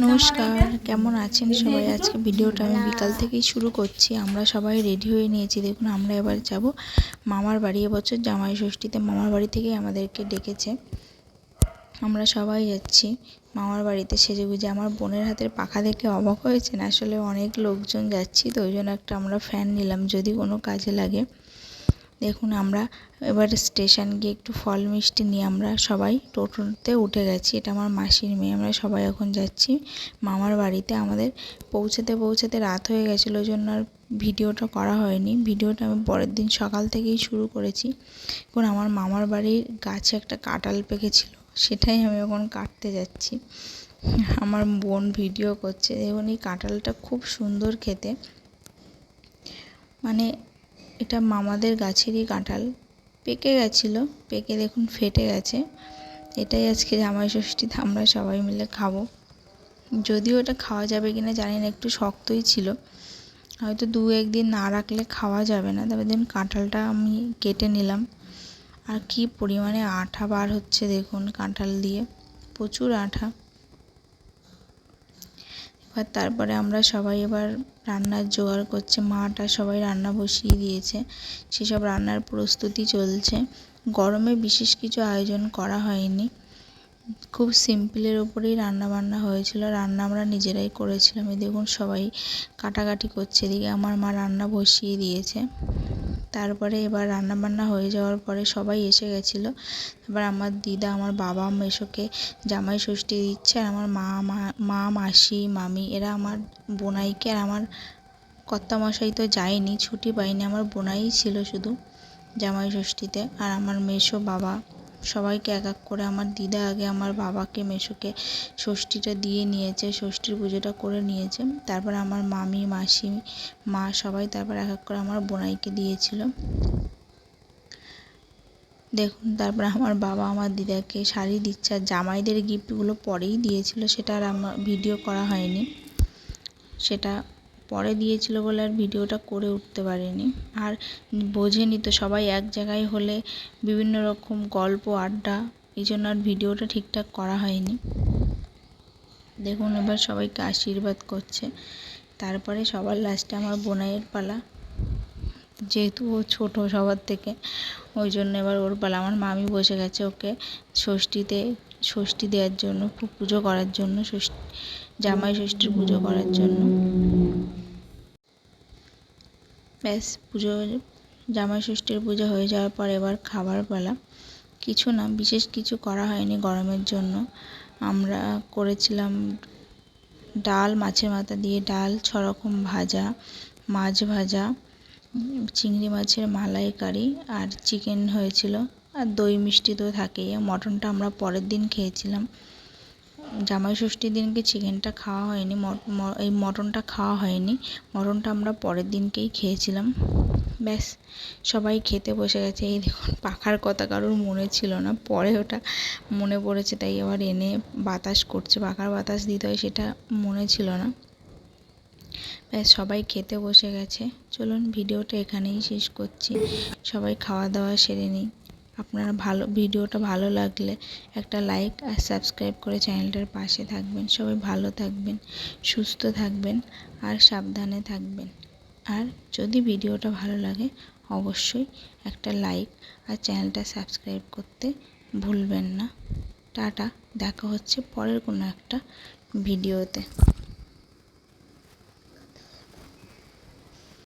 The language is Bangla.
নমস্কার, কেমন আছেন সবাই? আজকে ভিডিওটা আমি বিকাল থেকেই শুরু করছি। আমরা সবাই রেডি হয়ে নিয়েছি। দেখুন, আমরা এবার যাব মামার বাড়ি। এবছর জামাই ষষ্ঠীতে মামার বাড়ি থেকেই আমাদেরকে ডেকেছে। আমরা সবাই যাচ্ছি মামার বাড়িতে সেজেগুজে। আমার বোনের হাতের পাখা দেখে অবাক হয়েছেন। আসলে অনেক লোকজন যাচ্ছি তো ওই জন্য একটা আমরা ফ্যান নিলাম, যদি কোনো কাজে লাগে। দেখুন, আমরা এবার স্টেশন গিয়ে একটু ফল মিষ্টি নিয়ে আমরা সবাই টোটোতে উঠে গেছি। এটা আমার মাসির মেয়ে। আমরা সবাই এখন যাচ্ছি মামার বাড়িতে। আমাদের পৌঁছাতে রাত হয়ে গেছিলো, ওই জন্য আর ভিডিওটা করা হয়নি। ভিডিওটা আমি পরের দিন সকাল থেকেই শুরু করেছি। এখন আমার মামার বাড়ির গাছে একটা কাঁঠাল পেকেছিল, সেটাই আমি এখন কাটতে যাচ্ছি। আমার বোন ভিডিও করছে। দেখুন, এই কাঁঠালটা খুব সুন্দর খেতে, মানে এটা মামাদের গাছেরই কাঁঠাল। পেকে গেছিলো, পেকে দেখুন ফেটে গেছে। এটাই আজকে জামাই ষষ্ঠীতে আমরা সবাই মিলে খাবো। যদিও এটা খাওয়া যাবে কিনা জানি না, একটু শক্তই ছিল, হয়তো 2-1 দিন না রাখলে খাওয়া যাবে না। তবে দেখুন, কাঁঠালটা আমি কেটে নিলাম। আর কি পরিমাণে আঠা বার হচ্ছে দেখুন কাঁঠাল দিয়ে, প্রচুর আঠা। তারপরে আমরা সবাই এবার রান্নার জোগাড় করছে। মাটা সবাই রান্না বসিয়ে দিয়েছে, সেসব রান্নার প্রস্তুতি চলছে। গরমে বিশেষ কিছু আয়োজন করা হয়নি, খুব সিম্পলের ওপরেই রান্না বান্না হয়েছিল। রান্না আমরা নিজেরাই করেছিলাম। এই দেখুন, সবাই কাটাকাটি করছে। এদিকে আমার মা রান্না বসিয়ে দিয়েছে। তারপরে এবার রান্না বান্না হয়ে যাওয়ার পরে সবাই এসে গেছিলো। এবার আমার দিদা, আমার বাবা মেসোকে জামাই ষষ্ঠী দিচ্ছে। আর আমার মা মাসি মামি এরা আমার বোনাইকে, আর আমার কর্তামশাই তো যায়নি, ছুটি পাইনি। আমার বোনাই ছিল শুধু জামাই ষষ্ঠীতে। আর আমার মেসো বাবা সবাইকে এক এক করে, আমার দিদা আগে আমার বাবাকে মেসোকে ষষ্ঠীটা দিয়ে নিয়েছে, ষষ্ঠীর পুজোটা করে নিয়েছে। তারপর আমার মামি মাসি মা সবাই তারপর এক এক করে আমার বোনাইকে দিয়েছিল। দেখুন, তারপর আমার বাবা আমার দিদাকে শাড়ি দিচ্ছে। আর জামাইদের গিফটগুলো পরেই দিয়েছিল, সেটা আর আমার ভিডিও করা হয়নি। সেটা পরে দিয়েছিল বলে আর ভিডিওটা করে উঠতে পারিনি। আর বোঝেনি তো, সবাই এক জায়গায় হলে বিভিন্ন রকম গল্প আড্ডা, এই জন্য আর ভিডিওটা ঠিকঠাক করা হয়নি। দেখুন, এবার সবাইকে আশীর্বাদ করছে। তারপরে সবার লাস্টে আমার বোনাইয়ের পালা। যেহেতু ও ছোটো সবার থেকে, ওই জন্য এবার ওর পালা। আমার মামি বসে গেছে ওকে ষষ্ঠী দেওয়ার জন্য, পুজো করার জন্য, জামাই ষষ্ঠীর পুজো করার জন্য। ব্যাস, জামাই ষষ্ঠীর পুজো হয়ে যাওয়ার পর এবার খাবার পালা। কিছু না, বিশেষ কিছু করা হয়নি গরমের জন্য। আমরা করেছিলাম ডাল, মাছের মাথা দিয়ে ডাল, 6 রকম ভাজা, মাছ ভাজা, চিংড়ি মাছের মালাইকারি, আর চিকেন হয়েছিল। আর দই মিষ্টি তো থাকেই। মটনটা আমরা পরের দিন খেয়েছিলাম। জামাই ষষ্ঠীর দিনকে চিকেনটা খাওয়া হয়নি, এই মটনটা খাওয়া হয়নি। মটনটা আমরা পরের দিনকেই খেয়েছিলাম। ব্যাস, সবাই খেতে বসে গেছে। এই দেখুন, পাখার কথা কারোর মনে ছিল না, পরে ওটা মনে পড়েছে, তাই আবার এনে বাতাস করছে। পাখার বাতাস দিতে হয়, সেটা মনে ছিল না। ব্যাস, সবাই খেতে বসে গেছে। চলুন, ভিডিওটা এখানেই শেষ করছি। সবাই খাওয়া দাওয়া সেরে নিই। আপনারা ভিডিওটা ভালো লাগলে একটা লাইক আর সাবস্ক্রাইব করে চ্যানেলটার পাশে থাকবেন। সবাই ভালো থাকবেন, সুস্থ থাকবেন আর সাবধানে থাকবেন। আর যদি ভিডিওটা ভালো লাগে অবশ্যই একটা লাইক আর চ্যানেলটা সাবস্ক্রাইব করতে ভুলবেন না। টাটা, দেখা হচ্ছে পরের কোনো একটা ভিডিওতে।